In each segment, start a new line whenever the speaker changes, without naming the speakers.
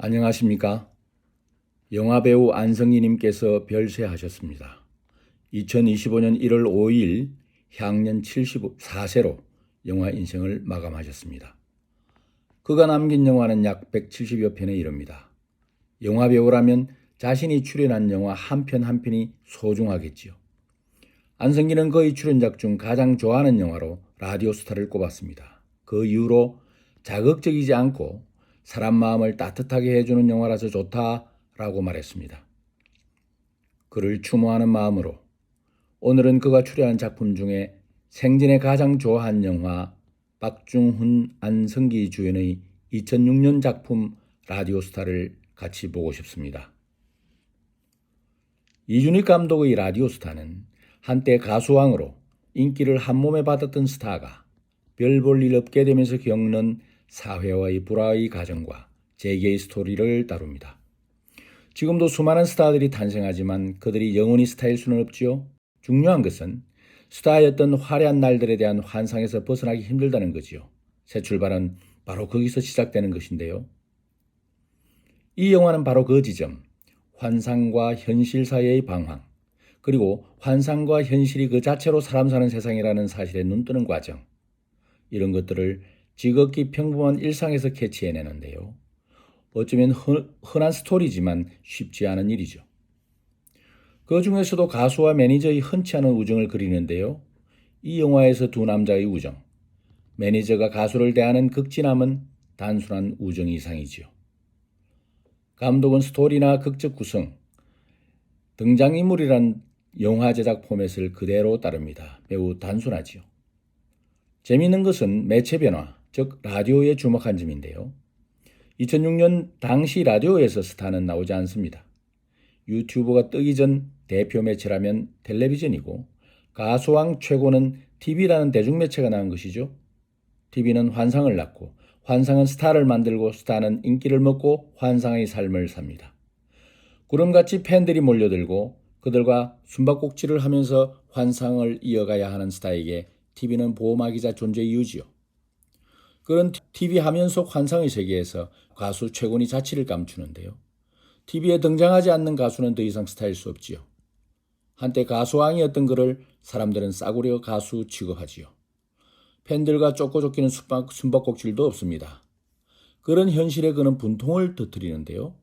안녕하십니까? 영화배우 안성기님께서 별세하셨습니다. 2025년 1월 5일 향년 74세로 영화 인생을 마감하셨습니다. 그가 남긴 영화는 약 170여 편에 이릅니다. 영화배우라면 자신이 출연한 영화 한 편 한 편이 소중하겠지요. 안성기는 그의 출연작 중 가장 좋아하는 영화로 라디오스타를 꼽았습니다. 그 이후로 자극적이지 않고 사람 마음을 따뜻하게 해주는 영화라서 좋다라고 말했습니다. 그를 추모하는 마음으로 오늘은 그가 출연한 작품 중에 생전에 가장 좋아한 영화 박중훈, 안성기 주연의 2006년 작품 라디오스타를 같이 보고 싶습니다. 이준익 감독의 라디오스타는 한때 가수왕으로 인기를 한몸에 받았던 스타가 별 볼 일 없게 되면서 겪는 사회와의 불화의 과정과 재개의 스토리를 다룹니다. 지금도 수많은 스타들이 탄생하지만 그들이 영원히 스타일 수는 없지요. 중요한 것은 스타였던 화려한 날들에 대한 환상에서 벗어나기 힘들다는 거지요. 새 출발은 바로 거기서 시작되는 것인데요. 이 영화는 바로 그 지점, 환상과 현실 사이의 방황, 그리고 환상과 현실이 그 자체로 사람 사는 세상이라는 사실에 눈뜨는 과정, 이런 것들을 지극히 평범한 일상에서 캐치해내는데요. 어쩌면 흔한 스토리지만 쉽지 않은 일이죠. 그 중에서도 가수와 매니저의 흔치 않은 우정을 그리는데요. 이 영화에서 두 남자의 우정, 매니저가 가수를 대하는 극진함은 단순한 우정 이상이지요. 감독은 스토리나 극적 구성, 등장인물이란 영화 제작 포맷을 그대로 따릅니다. 매우 단순하지요. 재미있는 것은 매체 변화, 즉 라디오에 주목한 점인데요. 2006년 당시 라디오에서 스타는 나오지 않습니다. 유튜브가 뜨기 전 대표 매체라면 텔레비전이고 가수왕 최고는 TV라는 대중매체가 나온 것이죠. TV는 환상을 낳고 환상은 스타를 만들고 스타는 인기를 먹고 환상의 삶을 삽니다. 구름같이 팬들이 몰려들고 그들과 숨바꼭질을 하면서 환상을 이어가야 하는 스타에게 TV는 보호막이자 존재 이유지요. 그런 TV 화면 속 환상의 세계에서 가수 최곤이 자취를 감추는데요. TV에 등장하지 않는 가수는 더 이상 스타일 수 없지요. 한때 가수왕이었던 그를 사람들은 싸구려 가수 취급하지요. 팬들과 쫓고 쫓기는 숨바꼭질도 없습니다. 그런 현실에 그는 분통을 터뜨리는데요.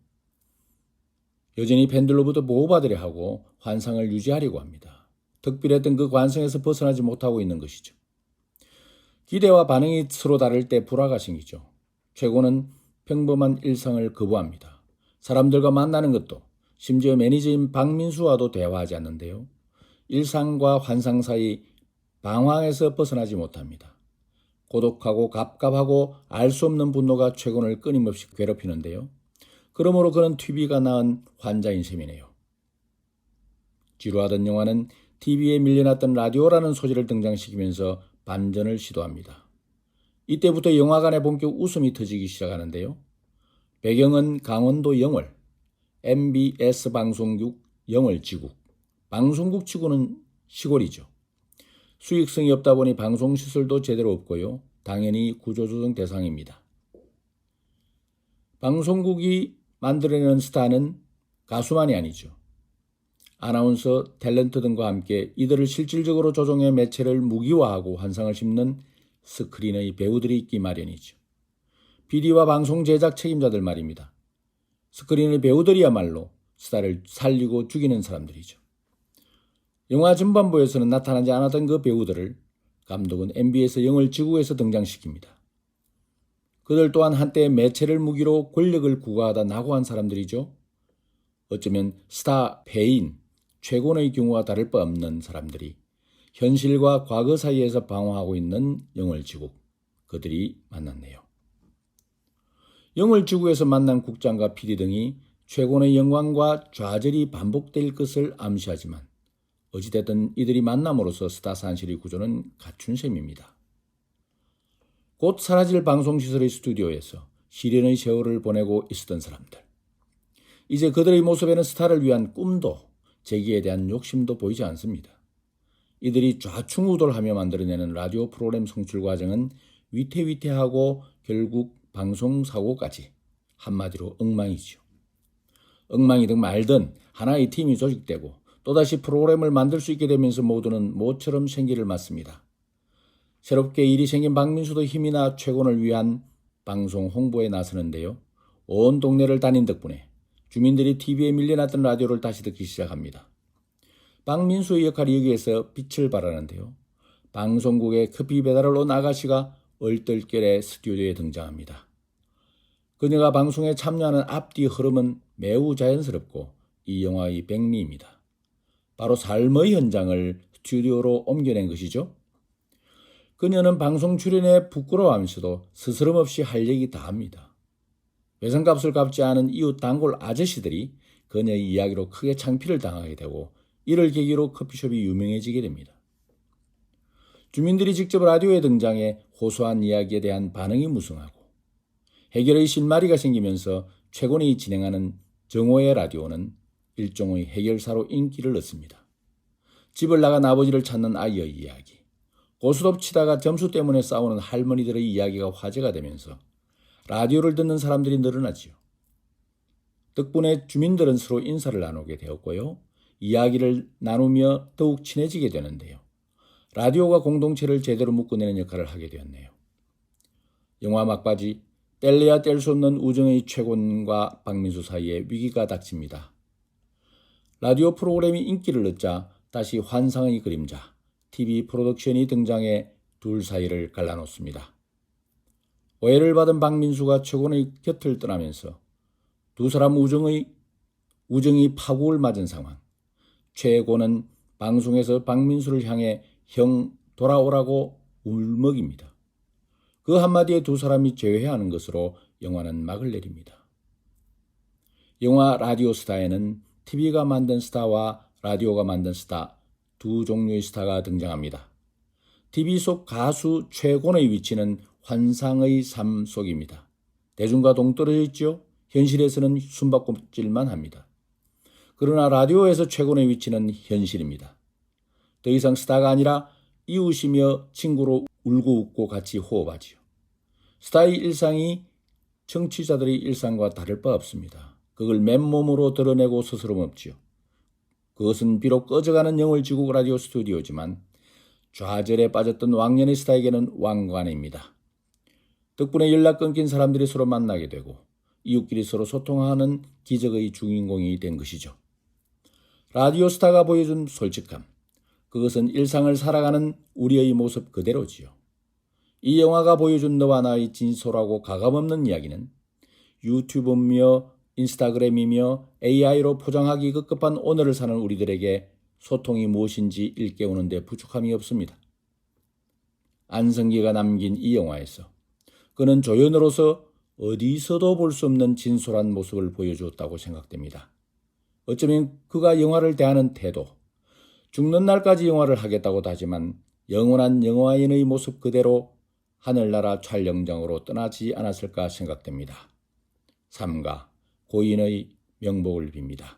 여전히 팬들로부터 보호받으려 하고 환상을 유지하려고 합니다. 특별했던 그 관성에서 벗어나지 못하고 있는 것이죠. 기대와 반응이 서로 다를 때 불화가 생기죠. 최고는 평범한 일상을 거부합니다. 사람들과 만나는 것도 심지어 매니저인 박민수와도 대화하지 않는데요. 일상과 환상 사이 방황에서 벗어나지 못합니다. 고독하고 갑갑하고 알 수 없는 분노가 최곤을 끊임없이 괴롭히는데요. 그러므로 그는 TV가 낳은 환자인 셈이네요. 지루하던 영화는 TV에 밀려났던 라디오라는 소재를 등장시키면서 반전을 시도합니다. 이때부터 영화관에 본격 웃음이 터지기 시작하는데요. 배경은 강원도 영월, MBS 방송국 영월지구. 방송국치고는 시골이죠. 수익성이 없다 보니 방송시설도 제대로 없고요. 당연히 구조조정 대상입니다. 방송국이 만들어내는 스타는 가수만이 아니죠. 아나운서, 탤런트 등과 함께 이들을 실질적으로 조종해 매체를 무기화하고 환상을 심는 스크린의 배우들이 있기 마련이죠. PD와 방송 제작 책임자들 말입니다. 스크린의 배우들이야말로 스타를 살리고 죽이는 사람들이죠. 영화 전반부에서는 나타나지 않았던 그 배우들을 감독은 MBS 영월지구에서 등장시킵니다. 그들 또한 한때 매체를 무기로 권력을 구가하다 낙오한 사람들이죠. 어쩌면 스타 패인, 최곤의 경우와 다를 바 없는 사람들이 현실과 과거 사이에서 방황하고 있는 영월지구, 그들이 만났네요. 영월지구에서 만난 국장과 PD 등이 최곤의 영광과 좌절이 반복될 것을 암시하지만 어찌됐든 이들이 만남으로써 스타 산실의 구조는 갖춘 셈입니다. 곧 사라질 방송시설의 스튜디오에서 시련의 세월을 보내고 있었던 사람들. 이제 그들의 모습에는 스타를 위한 꿈도 재기에 대한 욕심도 보이지 않습니다. 이들이 좌충우돌하며 만들어내는 라디오 프로그램 성출 과정은 위태위태하고 결국 방송사고까지 한마디로 엉망이지요. 엉망이든 말든 하나의 팀이 조직되고 또다시 프로그램을 만들 수 있게 되면서 모두는 모처럼 생기를 맞습니다. 새롭게 일이 생긴 박민수도 힘이나 최곤을 위한 방송 홍보에 나서는데요. 온 동네를 다닌 덕분에 주민들이 TV에 밀려났던 라디오를 다시 듣기 시작합니다. 박민수의 역할이 여기에서 빛을 발하는데요. 방송국에 커피 배달을 온 아가씨가 얼떨결에 스튜디오에 등장합니다. 그녀가 방송에 참여하는 앞뒤 흐름은 매우 자연스럽고 이 영화의 백미입니다. 바로 삶의 현장을 스튜디오로 옮겨낸 것이죠. 그녀는 방송 출연에 부끄러워하면서도 스스럼 없이 할 얘기 다 합니다. 외상값을 갚지 않은 이웃 단골 아저씨들이 그녀의 이야기로 크게 창피를 당하게 되고 이를 계기로 커피숍이 유명해지게 됩니다. 주민들이 직접 라디오에 등장해 호소한 이야기에 대한 반응이 무성하고 해결의 실마리가 생기면서 최곤이 진행하는 정오의 라디오는 일종의 해결사로 인기를 얻습니다. 집을 나간 아버지를 찾는 아이의 이야기, 고스톱 치다가 점수 때문에 싸우는 할머니들의 이야기가 화제가 되면서 라디오를 듣는 사람들이 늘어나지요. 덕분에 주민들은 서로 인사를 나누게 되었고요. 이야기를 나누며 더욱 친해지게 되는데요. 라디오가 공동체를 제대로 묶어내는 역할을 하게 되었네요. 영화 막바지 뗄래야 뗄 수 없는 우정의 최곤과 박민수 사이에 위기가 닥칩니다. 라디오 프로그램이 인기를 얻자 다시 환상의 그림자, TV 프로덕션이 등장해 둘 사이를 갈라놓습니다. 오해를 받은 박민수가 최곤의 곁을 떠나면서 두 사람 우정이 파국을 맞은 상황. 최곤은 방송에서 박민수를 향해 형 돌아오라고 울먹입니다. 그 한마디에 두 사람이 재회하는 것으로 영화는 막을 내립니다. 영화 라디오 스타에는 TV가 만든 스타와 라디오가 만든 스타 두 종류의 스타가 등장합니다. TV 속 가수 최곤의 위치는 환상의 삶 속입니다. 대중과 동떨어져 있죠. 현실에서는 숨바꼭질만 합니다. 그러나 라디오에서 최곤의 위치는 현실입니다. 더 이상 스타가 아니라 이웃이며 친구로 울고 웃고 같이 호흡하지요. 스타의 일상이 청취자들의 일상과 다를 바 없습니다. 그걸 맨몸으로 드러내고 스스럼 없지요. 그것은 비록 꺼져가는 영을 지국 라디오 스튜디오지만 좌절에 빠졌던 왕년의 스타에게는 왕관입니다. 덕분에 연락 끊긴 사람들이 서로 만나게 되고 이웃끼리 서로 소통하는 기적의 주인공이 된 것이죠. 라디오 스타가 보여준 솔직함, 그것은 일상을 살아가는 우리의 모습 그대로지요. 이 영화가 보여준 너와 나의 진솔하고 가감없는 이야기는 유튜브며 인스타그램이며 AI로 포장하기 급급한 오늘을 사는 우리들에게 소통이 무엇인지 일깨우는 데 부족함이 없습니다. 안성기가 남긴 이 영화에서 그는 조연으로서 어디서도 볼 수 없는 진솔한 모습을 보여주었다고 생각됩니다. 어쩌면 그가 영화를 대하는 태도, 죽는 날까지 영화를 하겠다고도 하지만 영원한 영화인의 모습 그대로 하늘나라 촬영장으로 떠나지 않았을까 생각됩니다. 삼가 고인의 명복을 빕니다.